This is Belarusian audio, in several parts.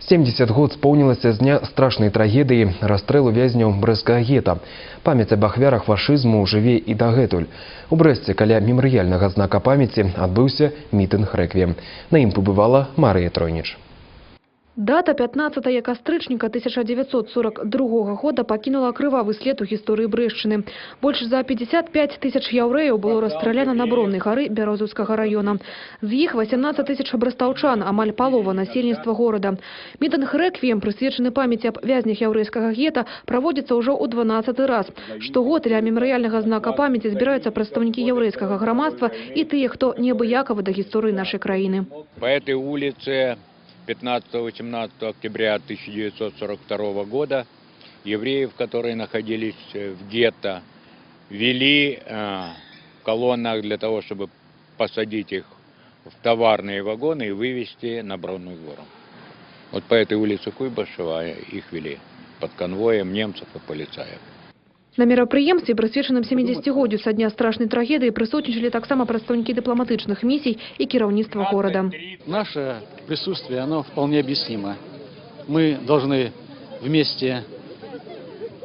70 год сполнилася з дня страшной трагедии расстрелу вязняў брэсцкага гета. Памяць об ахвярах фашизму жыве і дагэтуль. У Брэсце каля мемарыяльнага знака памяці адбыўся мітынг рэквіем. На ім побывала Марыя Тройніч. Дата 15 кастрычніка 1942 года пакінула крывавы след у гісторыі Брэшчыны. Больш за 55 тысяч яўрэяў было расстраляна на Броннай гары Бярозаўскага района. З іх 18 тысяч брэстаўчан, амаль палова насельніцтва горада. Мітынг рэквіем, прысвечаны памяці аб вязнях яўрэйскага гета, праводзіцца ўжо ў 12-й раз. Штогод ля мемарыяльнага знака памяці збіраюцца прадстаўнікі яўрэйскага грамадства і тыя, хто неабыякавы да гісторыі нашай краіны. По этой улице 15-18 октября 1942 года евреев, которые находились в гетто, вели в колоннах для того, чтобы посадить их в товарные вагоны и вывести на Бронную гору. Вот по этой улице Куйбышева их вели под конвоем немцев и полицаев. На мерапрыемстве, прысвечаным 70-годдзю са дня страшнай трагедыі, прысутнічалі таксама прадстаўнікі дыпламатычных місій і кіраўніцтва горада. Наше присутствие, оно вполне объяснимо. Мы должны вместе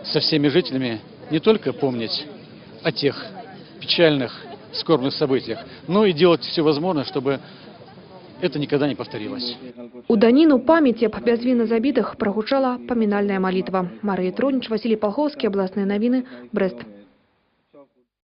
со всеми жителями не только помнить о тех печальных, скорбных событиях, но и делать все возможное, чтобы это никогда не повторилось. У даніну памяці аб бязвінна забітых прагучала памінальная малітва. Марыя Тройніч, Васілій Палхоўскі, абласныя навіны, Брэст.